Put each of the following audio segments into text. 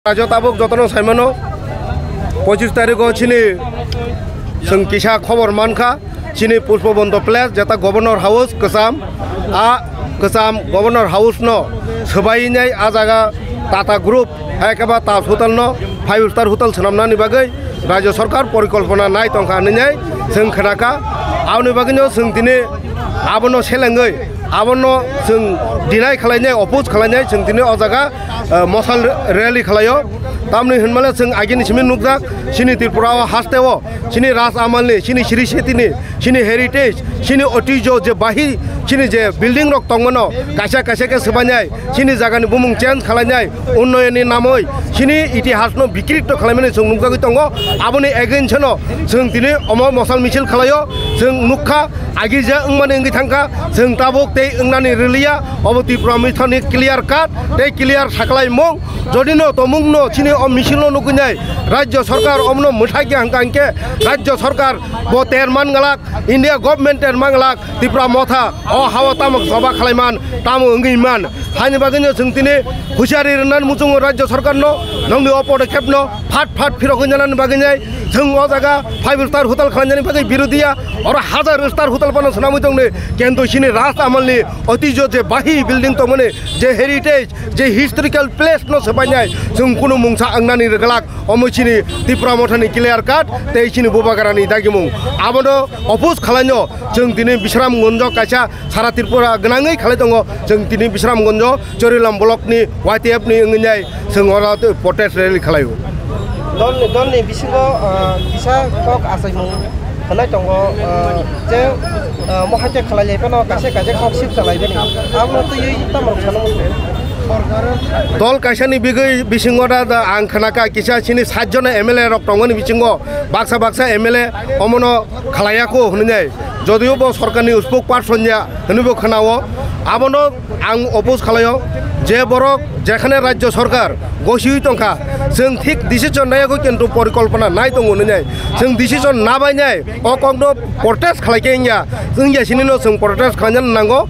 राजो ताबुक जतन साइमानो 25 तारिखो छिनि जों किसा खबर मानखा छिनि पुष्पबंध प्लेस जेता governor house कसाम governor house no सबाइनाय आ जागा टाटा ग्रुप एकेबा ताज होटल नो 5 स्टार होटल सनामनानि बागै राज्य सरकार परिकल्पना नाय तंखा नैनाय जों खोनाका आवनि बागैनो जों दिनै आबनो सेलेंगै आबनो जों डिनाय खालायनाय अपोज खालायनाय जों दिनै अ जागा मसाल रैली खालायो तामनि होनमाले जों आगिनि सिमिन नुकजाक सिनि त्रिपुरा हास्तेओ सिनि राज आमालनि सिनि श्री सेतिनि सिनि हेरिटेज सिनि ओटिजो जे बाहि सिनि जे बिल्डिं रक तंगमनो कासा कासा के सबानाय सिनि जागानि बुमुं चेन्ज खालायनाय उन्नयननि नामै सिनि इतिहासनो बिक्रित खालायमाने जों नुकजागै तंगो आबनि एगेन्सनो जों दिनै अम मसाल मिছিল खालायो जों नुखा आगिजा अंमाने अंगि थांखा जों ताबुक ते अंनानि रिलिया अब त्रिपुरा मिथनि क्लियर काट ते क्लियर साखलाय मं जदिनो तमुंगनो सिनि अ मिছিলनो नुकनाय राज्य सरकार अमनो मुठाके हांकांके राज्य सरकार बो तेरमान गलाक इंडिया गवर्नमेंट तेरमान गलाक त्रिपुरा मथा अ हावा तामक सभा खालायमान तामु अंगिमान हानि बागैनो जों दिनै हुसियारि रनान मुजुं राज्य सरकारनो नंनि अ पदक्षेपनो फाट फिरगन जानानि बागैनाय जों अ जागा 5 स्टार होटल खालायनायनि बागै बिरोधिया और 1000 स्टार होटल बनो सनामै दंने केन्तु सिनि राज आमलनि अतिजो जे बाहि बिल्डिं तो मने जे हेरिटेज जे हिस्टोरिकल प्लेस नो सबायनाय जों कुनु मुंसा अंगनानि रगलाक अमसिनि त्रिपुरा मथानि क्लियर काट ते सिनि बुबागारानि दागिमुं आबनो अपोज खालायनो जों दिनै बिश्रामगंज कासा सारा त्रिपुरा गनाङै खालाय दङ जों दिनै बिश्रामगंज चरिलाम ब्लकनि वाइटिएफ नि अंगनाय जों अरा प्रोटेस्ट रैली खालायो दलनि बिसिङाव किसा कक आसायमुं होनाय दङ जे महाते खालायनायफोरनो कासे कक सिप खालायबाय आबनो तो यै तामर खालामो दल कासानि बिसिङाव दा आं खोनाका किसा सिनि 7 जन एमएलए रक दङनि बिसिङाव बाक्सा एमएलए अमनो खालायाखो होननाय जदियो बो सरकारनि स्पोक पार्सन या होनबो खोनावो आबनो आं अपोज खालायो जे बरक जेखाने राज्य सरकार गसियै तंखा जों थिक डिसिजन नायखौ किन्तु परिकल्पना नाय दङ नैनाय जों डिसिजन नाबायनाय अ कगनो प्रोटेस्ट खालायकेंया जों यासिनिनो जों प्रोटेस्ट खालायनो नांगौ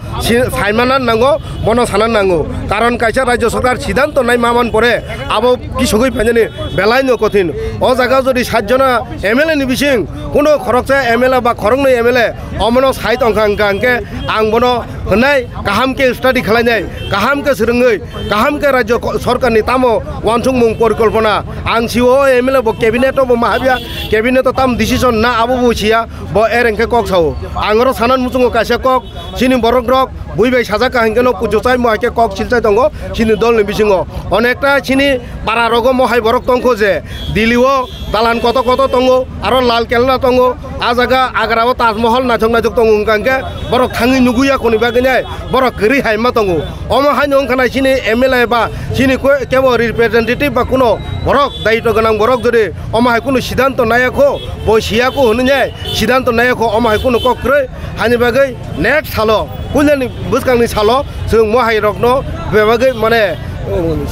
साइमाना नांगौ बनो साना नांगौ कारण कायसा राज्य सरकार सिद्धांत नाय मामान परे आबो किसगै फायनानि बेलायनो कठिन अ जागा जदि 7 जना एमएलए नि बिसिं कोनो खरकसा एमएलए बा खरंनै एमएलए अमनो साइ तंखा अंके आं बनो होनाय गाहामके स्टाडी खालायनाय गाहामके सोलोङै गाहामके राज्य सरकारनि तामो वानसुं मुं परिकल्पना आं सिओ एमएलए बो कैबिनेट बो माहाबिया कैबिनेट ताम डिसिजन ना आबो बुसिया बो एरेंके कक साव आंरो सानान मुजुङो कासे कक सिनि बरक रक बुइबाय साजाका हांकेनो पुजुसाय माके कक सिलसाय दंगो सिनि दलनि बिसिङो अनेकटा सिनि पारा रगो महाय बरक तंखो जे दिल्लीओ दालान कत तंगो आरो लाल केल्ला तंगो आ जागा आग्राओ ताजमहल नाथंग तंगो अंकांके बरक थाङि नुगुया कोनि बागैनाय बरक गरि हायमा तंगो अम हायनो अंखानाय सिनि एमएलए बा सिनि केबो रिप्रेजेंटेटिव बा कुनो बरक दायित्व गोनां बरक जदि अम हाय कुनो सिद्धांत नायखो बसियाको होननाय सिद्धांत नायखो अम हाय कुनो कक्रै हानि बागै नेक्स्ट सालो कुननि बुसकांनि सालो जों महाय रकनो बेबागै माने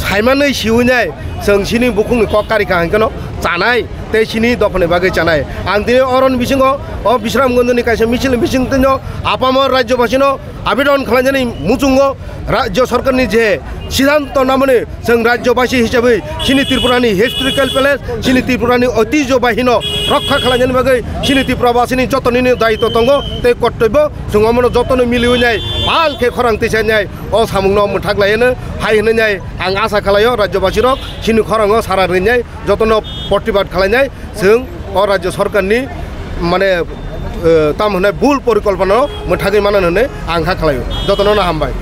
साइमानै सिउनाय जों सिनि बुकुंनि ककारिका हांकेनो जानाय ते सिनि दफने बागै जानाय आं दिनै अरन बिसिङाव अ बिश्रामगंजनि कायसे मिছিল बिसिं तिनो आपामर राज्यबासिनो आवेदन खालामनानै मुजुङो राज्य सरकारनि जे सिद्धांत नामने जों राज्यबासि हिसाबै सिनि त्रिपुरानि हिस्टोरिकल प्लेस सिनि त्रिपुरानि ऐतिह्य बाहिनो रक्षा खालामनायनि बागै सिनि त्रिपुराबासिनि जतननि दायित्व दङ ते कर्तव्य जों अमनो जतन मिलिउनाय बालके खरां तिसायनाय अ सामुंनो मुथागलायनो हाय होननाय आं आसा खालायो राज्यबासि रक सिनि खराङो सारा रैनाय जतन प्रतिबाद खालामनाय जों अ राज्य सरकारनि माने ताम होनाय भुल परिकल्पना मुथागै मानन होने आंहा खालायो जतन ना हामबाय।